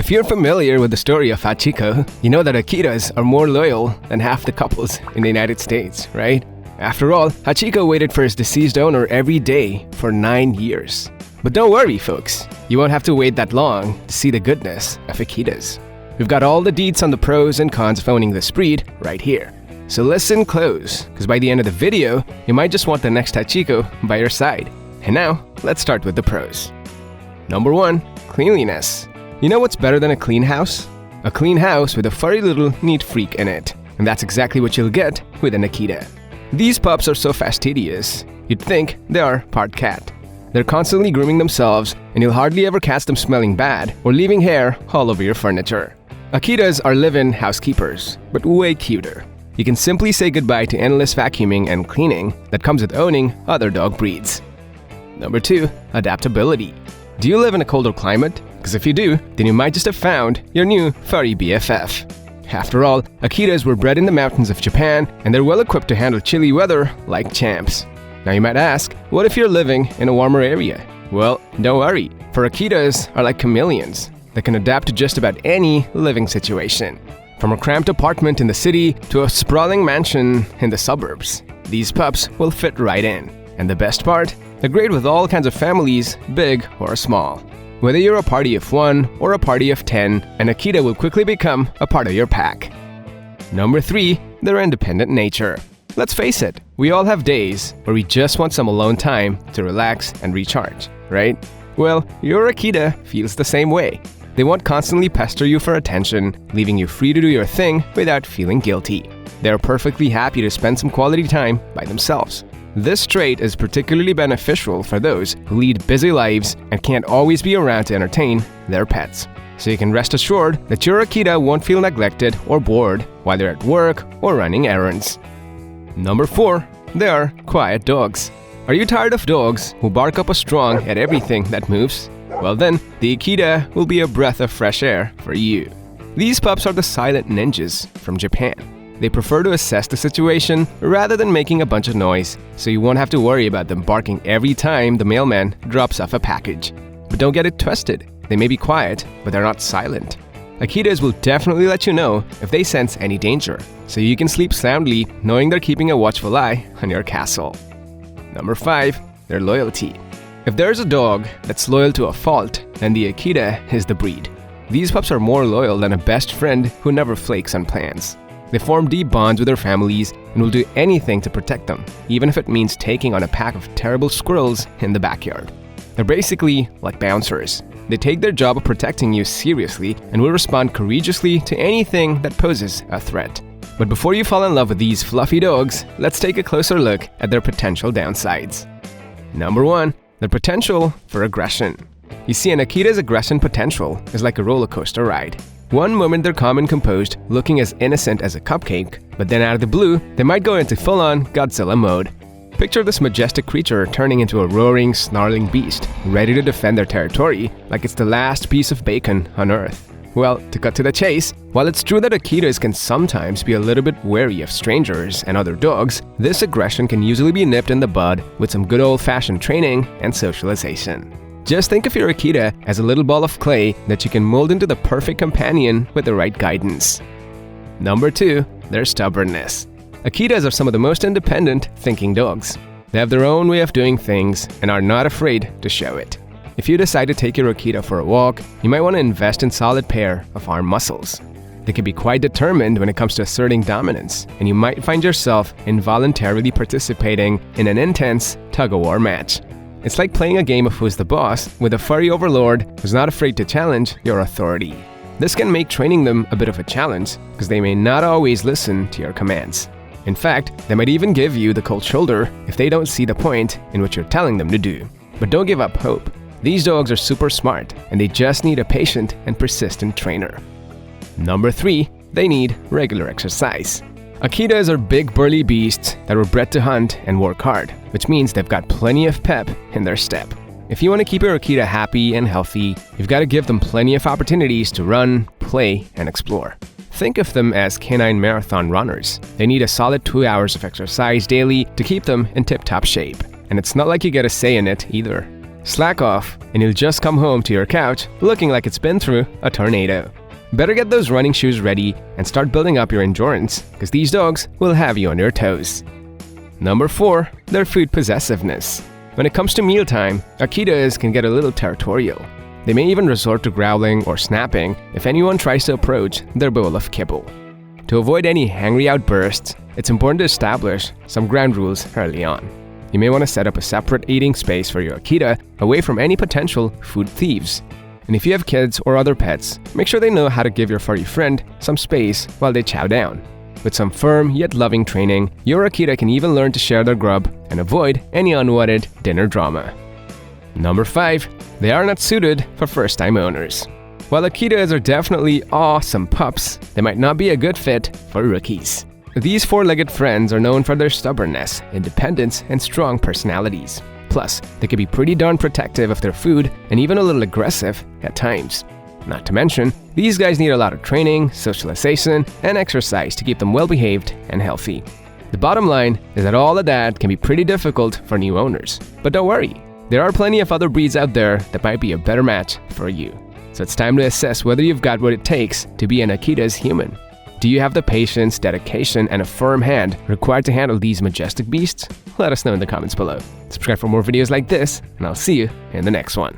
If you're familiar with the story of Hachiko, you know that Akitas are more loyal than half the couples in the United States, right? After all, Hachiko waited for his deceased owner every day for 9 years. But don't worry, folks. You won't have to wait that long to see the goodness of Akitas. We've got all the deets on the pros and cons of owning this breed right here. So listen close, because by the end of the video, you might just want the next Hachiko by your side. And now, let's start with the pros. Number 1. Cleanliness. You know what's better than a clean house? A clean house with a furry little neat freak in it. And that's exactly what you'll get with an Akita. These pups are so fastidious, you'd think they are part cat. They're constantly grooming themselves, and you'll hardly ever catch them smelling bad or leaving hair all over your furniture. Akitas are live-in housekeepers, but way cuter. You can simply say goodbye to endless vacuuming and cleaning that comes with owning other dog breeds. Number 2. Adaptability. Do you live in a colder climate? Because if you do, then you might just have found your new furry BFF. After all, Akitas were bred in the mountains of Japan, and they're well equipped to handle chilly weather like champs. Now you might ask, what if you're living in a warmer area? Well, don't worry, for Akitas are like chameleons that can adapt to just about any living situation. From a cramped apartment in the city to a sprawling mansion in the suburbs, these pups will fit right in. And the best part? They're great with all kinds of families, big or small. Whether you're a party of 1 or a party of 10, an Akita will quickly become a part of your pack. Number 3. Their independent nature. Let's face it, we all have days where we just want some alone time to relax and recharge, right? Well, your Akita feels the same way. They won't constantly pester you for attention, leaving you free to do your thing without feeling guilty. They're perfectly happy to spend some quality time by themselves. This trait is particularly beneficial for those who lead busy lives and can't always be around to entertain their pets. So you can rest assured that your Akita won't feel neglected or bored while they're at work or running errands. Number 4. They are quiet dogs. Are you tired of dogs who bark up a storm at everything that moves? Well then, the Akita will be a breath of fresh air for you. These pups are the silent ninjas from Japan. They prefer to assess the situation rather than making a bunch of noise, so you won't have to worry about them barking every time the mailman drops off a package. But don't get it twisted. They may be quiet, but they're not silent. Akitas will definitely let you know if they sense any danger, so you can sleep soundly knowing they're keeping a watchful eye on your castle. Number 5. Their loyalty. If there's a dog that's loyal to a fault, then the Akita is the breed. These pups are more loyal than a best friend who never flakes on plans. They form deep bonds with their families and will do anything to protect them, even if it means taking on a pack of terrible squirrels in the backyard. They're basically like bouncers. They take their job of protecting you seriously and will respond courageously to anything that poses a threat. But before you fall in love with these fluffy dogs, let's take a closer look at their potential downsides. Number 1. Their potential for aggression. You see, an Akita's aggression potential is like a roller coaster ride. One moment they're calm and composed, looking as innocent as a cupcake, but then out of the blue, they might go into full-on Godzilla mode. Picture this majestic creature turning into a roaring, snarling beast, ready to defend their territory like it's the last piece of bacon on Earth. Well, to cut to the chase, while it's true that Akitas can sometimes be a little bit wary of strangers and other dogs, this aggression can usually be nipped in the bud with some good old-fashioned training and socialization. Just think of your Akita as a little ball of clay that you can mold into the perfect companion with the right guidance. Number 2. Their stubbornness. Akitas are some of the most independent thinking dogs. They have their own way of doing things and are not afraid to show it. If you decide to take your Akita for a walk, you might want to invest in a solid pair of arm muscles. They can be quite determined when it comes to asserting dominance, and you might find yourself involuntarily participating in an intense tug-of-war match. It's like playing a game of Who's the Boss with a furry overlord who's not afraid to challenge your authority. This can make training them a bit of a challenge because they may not always listen to your commands. In fact, they might even give you the cold shoulder if they don't see the point in what you're telling them to do. But don't give up hope. These dogs are super smart and they just need a patient and persistent trainer. Number 3. They need regular exercise. Akitas are big burly beasts that were bred to hunt and work hard, which means they've got plenty of pep in their step. If you want to keep your Akita happy and healthy, you've got to give them plenty of opportunities to run, play, and explore. Think of them as canine marathon runners. They need a solid 2 hours of exercise daily to keep them in tip-top shape. And it's not like you get a say in it either. Slack off, and you'll just come home to your couch looking like it's been through a tornado. Better get those running shoes ready and start building up your endurance, because these dogs will have you on your toes. Number 4, their food possessiveness. When it comes to mealtime, Akitas can get a little territorial. They may even resort to growling or snapping if anyone tries to approach their bowl of kibble. To avoid any hangry outbursts, it's important to establish some ground rules early on. You may want to set up a separate eating space for your Akita away from any potential food thieves. And if you have kids or other pets, make sure they know how to give your furry friend some space while they chow down. With some firm yet loving training, your Akita can even learn to share their grub and avoid any unwanted dinner drama. Number 5, they are not suited for first-time owners. While Akitas are definitely awesome pups, they might not be a good fit for rookies. These four-legged friends are known for their stubbornness, independence, and strong personalities. Plus, they can be pretty darn protective of their food and even a little aggressive at times. Not to mention, these guys need a lot of training, socialization, and exercise to keep them well-behaved and healthy. The bottom line is that all of that can be pretty difficult for new owners. But don't worry, there are plenty of other breeds out there that might be a better match for you. So it's time to assess whether you've got what it takes to be an Akita's human. Do you have the patience, dedication, and a firm hand required to handle these majestic beasts? Let us know in the comments below. Subscribe for more videos like this, and I'll see you in the next one.